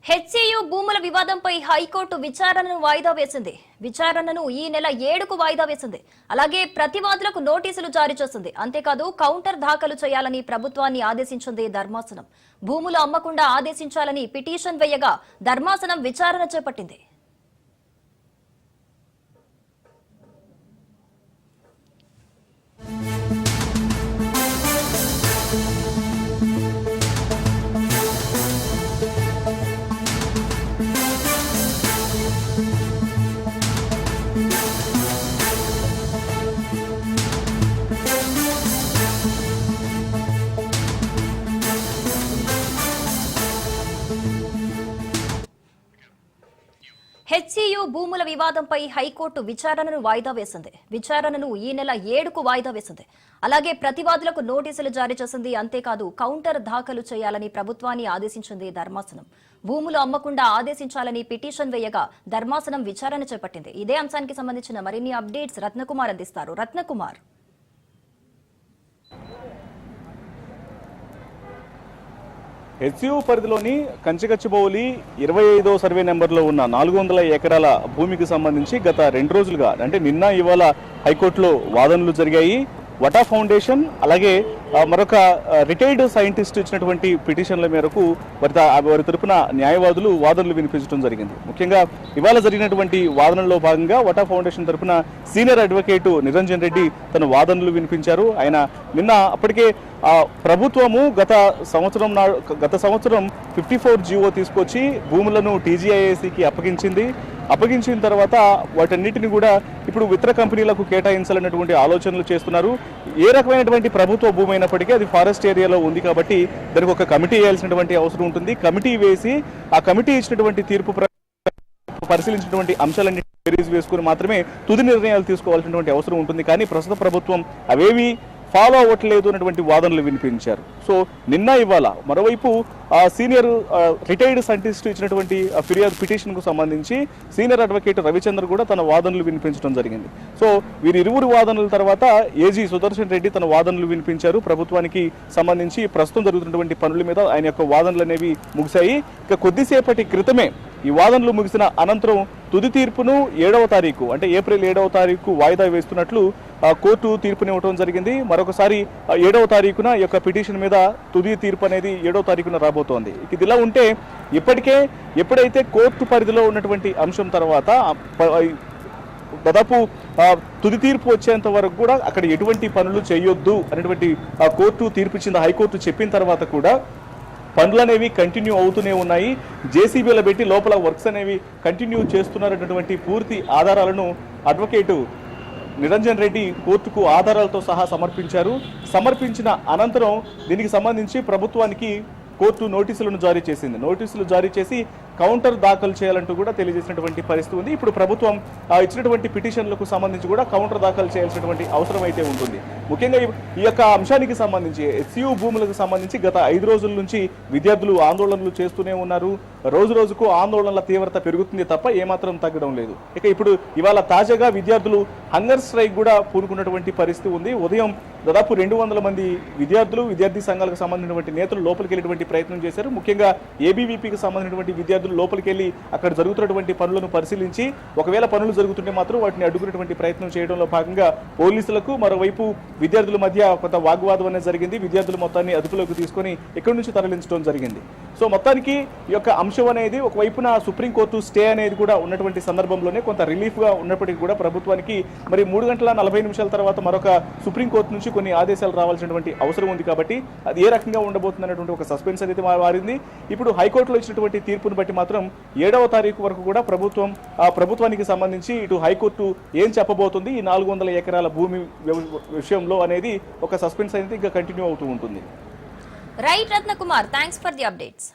HCU భూముల వివాదంపై high court విచారణను వాయిదా వేసింది. విచారణను ఈ నెల 7కు వాయిదా వేసింది. అలాగే ప్రతివాదులకు నోటీసులు జారీ చేసింది. అంతేకాదు కౌంటర్ దాఖలు చేయాలని ప్రభుత్వాన్ని ఆదేశించింది ధర్మాసనం. భూములు అమ్మకుండా ఆదేశించాలని పిటిషన్ వేయగా ధర్మాసనం విచారణ చేపట్టింది. హెచ్సియు భూముల వివాదంపై హైకోర్టు విచారణను వాయిదా వేసింది. విచారణను ఈ నెల 7కు వాయిదా వేసింది. అలాగే ప్రతివాదులకు నోటీసులు జారీ చేసింది. అంతేకాదు కౌంటర్ దాఖలు చేయాలని ప్రభుత్వాన్ని ఆదేశించింది ధర్మాసనం. భూములు అమ్మకుండా ఆదేశించాలని పిటిషన్ వేయగా ధర్మాసనం విచారణ చేపట్టింది. ఇదే అంశానికి సంబంధించిన మరిన్ని అప్డేట్స్ రత్నకుమార్ అందిస్తారు. రత్నకుమార్, హెచ్సియు పరిధిలోని కంచిగచ్చిబౌలి 25వ సర్వే నెంబర్లో ఉన్న 400 ఎకరాల భూమికి సంబంధించి గత 2 రోజులుగా అంటే నిన్న ఇవాళ హైకోర్టులో వాదనలు జరిగాయి. వటా ఫౌండేషన్ అలాగే మరొక రిటైర్డ్ సైంటిస్ట్ ఇచ్చినటువంటి పిటిషన్ల మేరకు వారి తరపున న్యాయవాదులు వాదనలు వినిపించడం జరిగింది. ముఖ్యంగా ఇవాళ జరిగినటువంటి వాదనల్లో భాగంగా వటా ఫౌండేషన్ తరపున సీనియర్ అడ్వకేటు నిరంజన్ రెడ్డి తన వాదనలు వినిపించారు. ఆయన నిన్న అప్పటికే ప్రభుత్వము గత సంవత్సరం 54 జీవో తీసుకొచ్చి భూములను టీజీఐఏసీకి అప్పగించిన తర్వాత వాటన్నిటిని కూడా ఇప్పుడు ఇతర కంపెనీలకు కేటాయించాలన్నటువంటి ఆలోచనలు చేస్తున్నారు. ఏ రకమైనటువంటి ప్రభుత్వ భూమి అయినప్పటికీ అది ఫారెస్ట్ ఏరియాలో ఉంది కాబట్టి దానికి ఒక కమిటీ వేయాల్సినటువంటి అవసరం ఉంటుంది. కమిటీ వేసి ఆ కమిటీ ఇచ్చినటువంటి తీర్పు పరిశీలించినటువంటి అంశాలన్నీ బేరీజ్ వేసుకుని మాత్రమే తుది నిర్ణయాలు తీసుకోవాల్సినటువంటి అవసరం ఉంటుంది. కానీ ప్రస్తుత ప్రభుత్వం అవేవి ఫాలో అవ్వట్లేదు అన్నటువంటి వాదనలు వినిపించారు. సో నిన్న ఇవాళ మరోవైపు సీనియర్ రిటైర్డ్ సైంటిస్ట్ ఇచ్చినటువంటి ఫిర్యాదు పిటిషన్కు సంబంధించి సీనియర్ అడ్వకేట్ రవిచంద్ర కూడా తన వాదనలు వినిపించడం జరిగింది. సో వీరిరువురు వాదనల తర్వాత ఏజీ సుదర్శన్ రెడ్డి తన వాదనలు వినిపించారు. ప్రభుత్వానికి సంబంధించి ప్రస్తుతం జరుగుతున్నటువంటి పనుల మీద ఆయన యొక్క వాదనలు అనేవి ముగిశాయి. ఇక కొద్దిసేపటి క్రితమే ఈ వాదనలు ముగిసిన అనంతరం తుది తీర్పును 7వ తారీఖు అంటే ఏప్రిల్ 7వ తారీఖు వాయిదా వేస్తున్నట్లు కోర్టు తీర్పునివ్వడం జరిగింది. మరొకసారి 7వ తారీఖున ఈ యొక్క పిటిషన్ మీద తుది తీర్పు అనేది 7వ తారీఖున రాబోతోంది. ఇది ఇలా ఉంటే ఎప్పుడైతే కోర్టు పరిధిలో ఉన్నటువంటి అంశం తర్వాత దాదాపు తుది తీర్పు వచ్చేంత వరకు కూడా అక్కడ ఎటువంటి పనులు చేయొద్దు అనేటువంటి కోర్టు తీర్పు ఇచ్చింది. హైకోర్టు చెప్పిన తర్వాత కూడా పనులు అనేవి కంటిన్యూ అవుతూనే ఉన్నాయి. జేసీబీలో పెట్టి లోపల వర్క్స్ అనేవి కంటిన్యూ చేస్తున్నారన్నటువంటి పూర్తి ఆధారాలను అడ్వకేటు నిరంజన్ రెడ్డి కోర్టుకు ఆధారాలతో సహా సమర్పించిన అనంతరం దీనికి సంబంధించి ప్రభుత్వానికి కోర్టు నోటీసులను జారీ చేసి కౌంటర్ దాఖలు చేయాలంటూ కూడా తెలియజేసినటువంటి పరిస్థితి ఉంది. ఇప్పుడు ప్రభుత్వం ఇచ్చినటువంటి పిటిషన్లకు సంబంధించి కూడా కౌంటర్ దాఖలు చేయాల్సినటువంటి అవసరం అయితే ఉంటుంది. ముఖ్యంగా ఈ యొక్క అంశానికి సంబంధించి హెచ్సియు భూములకు సంబంధించి గత 5 రోజుల నుంచి విద్యార్థులు ఆందోళనలు చేస్తూనే ఉన్నారు. రోజు రోజుకు ఆందోళనల తీవ్రత పెరుగుతుంది తప్ప ఏమాత్రం తగ్గడం లేదు. ఇక ఇప్పుడు ఇవాళ తాజాగా విద్యార్థులు హంగర్ స్ట్రైక్ కూడా పూనుకున్నటువంటి పరిస్థితి ఉంది. ఉదయం దాదాపు 200 మంది విద్యార్థి సంఘాలకు సంబంధించినటువంటి నేతలు లోపలికి వెళ్ళేటువంటి ప్రయత్నం చేశారు. ముఖ్యంగా ఏబీవీపీకి సంబంధించినటువంటి విద్యార్థులు లోపలికి వెళ్ళి అక్కడ జరుగుతున్నటువంటి పనులను పరిశీలించి ఒకవేళ పనులు జరుగుతుంటే మాత్రం వాటిని అడ్డుకునేటువంటి ప్రయత్నం చేయడంలో భాగంగా పోలీసులకు మరోవైపు విద్యార్థుల మధ్య కొంత వాగ్వాదం అనేది జరిగింది. విద్యార్థులు మొత్తాన్ని అదుపులోకి తీసుకొని ఇక్కడి నుంచి తరలించడం జరిగింది. సో మొత్తానికి ఈ యొక్క అంశం అనేది ఒకవైపున సుప్రీంకోర్టు స్టే అనేది కూడా ఉన్నటువంటి సందర్భంలోనే కొంత రిలీఫ్గా ఉన్నప్పటికీ కూడా ప్రభుత్వానికి మరి 3 గంటల 40 నిమిషాల తర్వాత మరొక సుప్రీంకోర్టు నుంచి కొన్ని ఆదేశాలు రావాల్సినటువంటి అవసరం ఉంది. కాబట్టి అది ఏ రకంగా ఉండబోతుంది అనేటువంటి ఒక సస్పెన్స్ అనేది మారింది. ఇప్పుడు హైకోర్టులో ఇచ్చినటువంటి తీర్పును బట్టి మాత్రం 7వ తారీఖు వరకు కూడా ప్రభుత్వానికి సంబంధించి ఇటు హైకోర్టు ఏం చెప్పబోతుంది ఈ 400 ఎకరాల భూమి విషయంలో అనేది ఒక సస్పెన్స్ అనేది ఇంకా కంటిన్యూ అవుతూ ఉంటుంది. Right Ratnakumar, thanks for the updates.